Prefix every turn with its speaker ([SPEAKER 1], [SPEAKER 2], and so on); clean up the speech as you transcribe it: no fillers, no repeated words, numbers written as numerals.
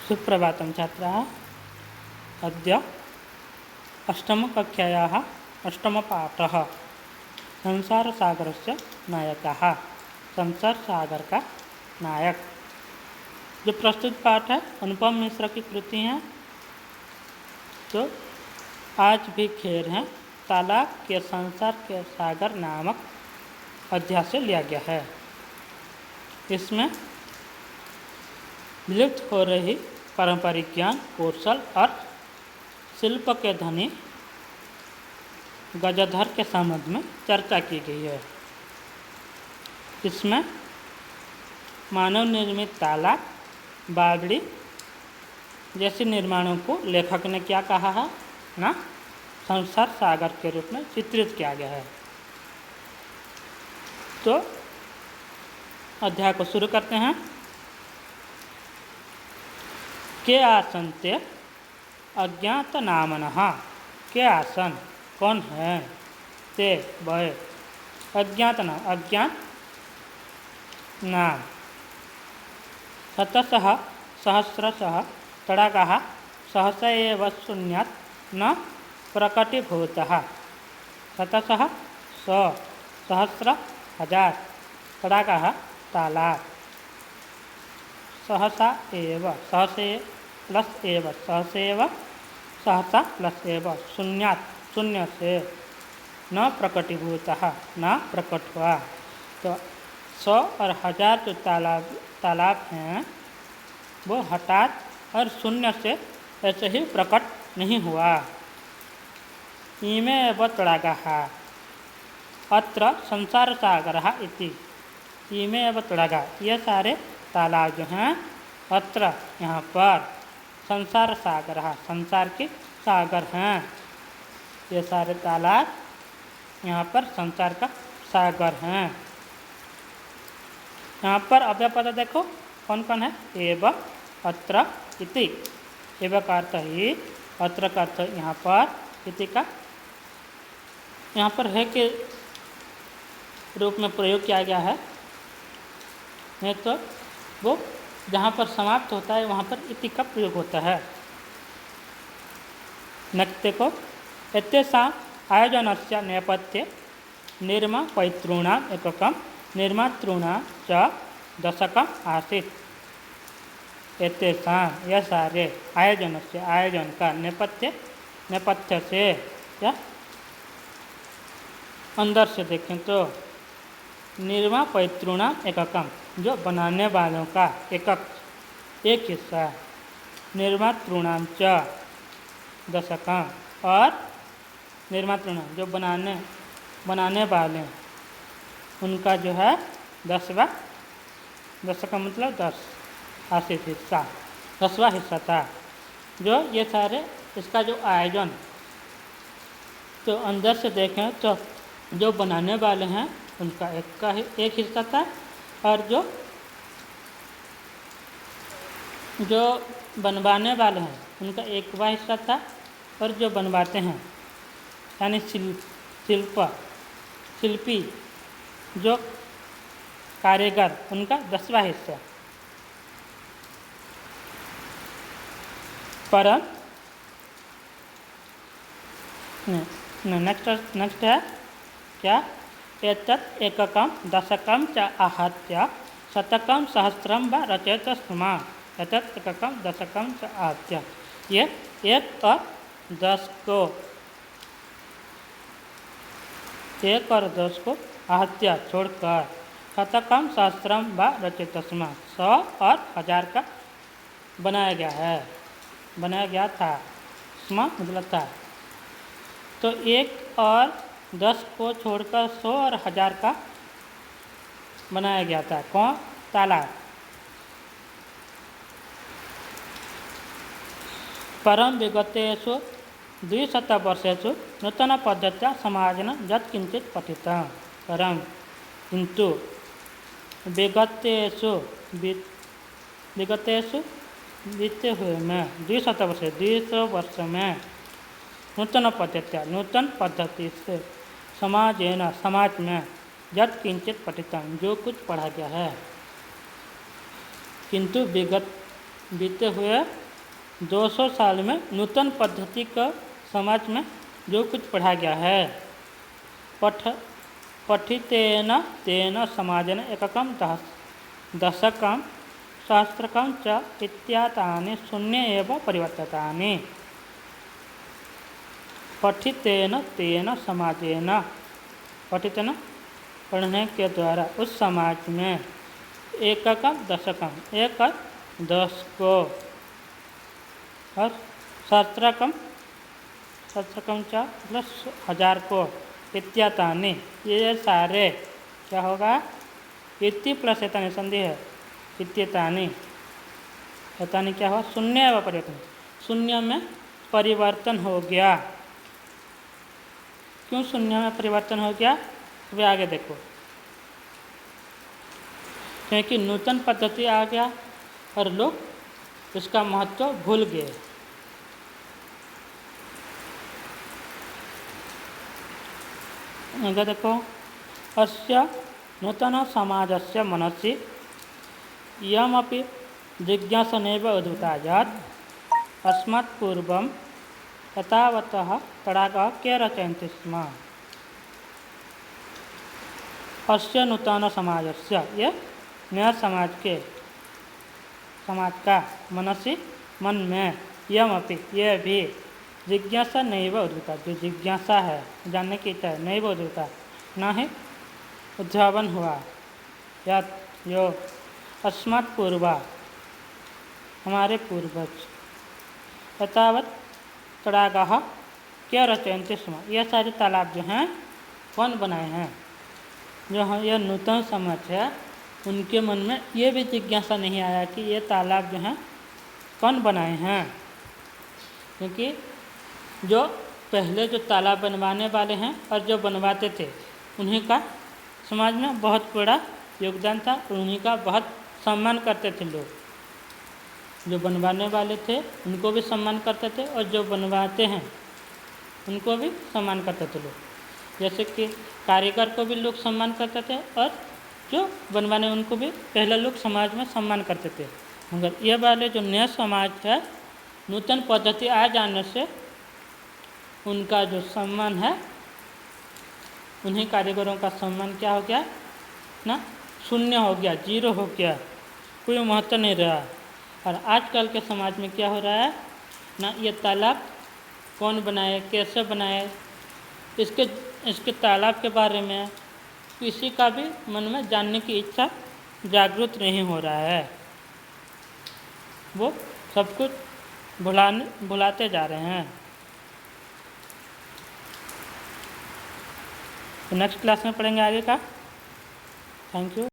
[SPEAKER 1] सुप्रभातं छात्राः। अद्य अष्टमकक्षायाः अष्टमपाठः संसारसागरस्य नायकः। संसार का नायक जो प्रस्तुत पाठ है अनुपम मिश्र की कृति है। तो आज भी खेर है तालाब के संसार के सागर नामक अध्याय से लिया गया है। इसमें विलुप्त हो रही पारंपरिक ज्ञान कौशल और शिल्प के धनी गजधर के संबंध में चर्चा की गई है। इसमें मानव निर्मित तालाब बावड़ी जैसे निर्माणों को लेखक ने क्या कहा है ना, संसार सागर के रूप में चित्रित किया गया है। तो अध्याय को शुरू करते हैं। के आसन ते अज्ञात नामनः। के आसन कौन है, ते वह अज्ञात नाम अज्ञात नाम शतशः सहस्रशः तडागः सहस एव शून्यात् न प्रकटीभूतः। शतशः सहस्र हजार तडागः तालाब सहसा एव सहसे प्लस एव सहसेव सहसा प्लस एव शून्यात् शून्य से न प्रकटीभूतः न प्रकट हुआ। तो 100 और 1000 जो तालाब हैं वो हठात और शून्य से ऐसे ही प्रकट नहीं हुआ। इमे एव तडागः अत्र संसार सागरः इति। इमे एव तडागः ये सारे तालाब जो हैं अत्र यहाँ पर संसार सागर है, संसार के सागर हैं। ये सारे तालाब यहाँ पर संसार का सागर हैं। यहाँ पर अव्यय पद देखो कौन कौन है। एव अत्र इति। एव का अर्थ ही, अत्र का अर्थ यहाँ पर, इति का यहाँ पर है के रूप में प्रयोग किया गया है। नहीं तो वो जहाँ पर समाप्त होता है वहाँ पर इति का प्रयोग होता है। नेक्स्ट देखो, एतेषाम् आयोजनस्य नेपथ्ये निर्मापयितॄणाम् एककं निर्मातॄणां च दशकम् आसीत्। एतेषाम् यह सारे आयोजनस्य आयोजन का नेपथ्य से या अंदर से देखें तो निर्मापयितॄणाम् एककम जो बनाने वालों का एकक एक हिस्सा, निर्मातॄणां च दशकम और निर्मातॄणां जो बनाने वाले उनका जो है 10वां, दशक मतलब 10 आसित हिस्सा, 10वां हिस्सा था। जो ये सारे इसका जो आयोजन तो अंदर से देखें तो जो बनाने वाले हैं उनका एक हिस्सा था और जो बनवाने वाले हैं उनका 1वां हिस्सा था और जो बनवाते हैं यानी शिल्पी जो कारीगर उनका 10वां हिस्सा। पर नेक्स्ट है क्या, एतत् एककं दशकं च आहत्य शतकं सहस्रं वा रचयत स्म। एतत् एककं दशकं च आहत्य ये 1 और 10 को 1 और 10 को आहत्य छोड़कर शतकं सहस्रं वा रचयत स्म 100 और 1000 का बनाया गया है, बनाया गया था। स्म मतलब था। तो 1 और 10 को छोड़कर 100 और 1000 का बनाया गया था। कौन, तालाब। परम विगतेषु 200 वर्षेषु नूतन पद्धत्या समाजेन यत् किंचित पठितं। परम किंतु विगतेषु बीते हुए में 200 वर्ष में नूतन पद्धति से समाज में यत् किंचित पठितं जो कुछ पढ़ा गया है। किंतु बीते हुए 200 साल में नूतन पद्धति का समाज में जो कुछ पढ़ा गया है, पठितेन तेन समाजेन एककं दशकं सहस्त्रकं च इत्यातानि शून्य एव परिवर्तितानि। पठितेन तेन समाजेन, पठितेन पढ़ने के द्वारा उस समाज में एककं दशकं, एक 10 को, और सहस्त्रकं च मतलब 1000 को, इत्यातानि ये सारे क्या होगा, इति प्लस एतानि संधि है, इत्येतानि, एतानि क्या हुआ, शून्य व परिवर्तन, शून्य में परिवर्तन हो गया। क्यों शून्य में परिवर्तन हो गया, वे आगे देखो। क्योंकि नूतन पद्धति आ गया और लोग इसका महत्व भूल गए। आगे देखो, अस्य नूतन समाजस्य मनसि यमपि जिज्ञासा नैव उद्भूता यत् अस्मात् पूर्वं एतावतः तडागः के रचयन्ति स्म। अस्य नूतन समाजस्य, ये नया समाज का मनसि मन में यमपि ये भी जिज्ञासा नैव उद्भूता, जो जिज्ञासा है, जानने की इच्छा है, नैव उद्भूता न ही उद्भावन हुआ, या यो अस्मात् पूर्वा हमारे पूर्वज एतावत तडागः क्या रचयन्ति स्म, ये सारे तालाब जो हैं कौन बनाए हैं। जो यह नूतन समाज है उनके मन में ये भी जिज्ञासा नहीं आया कि ये तालाब जो हैं कौन बनाए हैं, क्योंकि जो पहले जो तालाब बनवाने वाले हैं और जो बनवाते थे उन्हीं का समाज में बहुत बड़ा योगदान था, उन्हीं का बहुत सम्मान करते थे लोग। जो बनवाने वाले थे उनको भी सम्मान करते थे और जो बनवाते हैं उनको भी सम्मान करते थे लोग। जैसे कि कारीगर को भी लोग सम्मान करते थे और जो बनवाने उनको भी पहले लोग समाज में सम्मान करते थे। मगर ये वाले जो नया समाज है, नूतन पद्धति आ जाने से उनका जो सम्मान है, उन्हीं कारीगरों का सम्मान क्या हो गया ना, शून्य हो गया, जीरो हो गया, कोई महत्व नहीं रहा। और आजकल के समाज में क्या हो रहा है ना, ये तालाब कौन बनाए, कैसे बनाए, इसके तालाब के बारे में किसी का भी मन में जानने की इच्छा जागृत नहीं हो रहा है। वो सब कुछ भुलाते जा रहे हैं। तो नेक्स्ट क्लास में पढ़ेंगे आगे का। Thank you.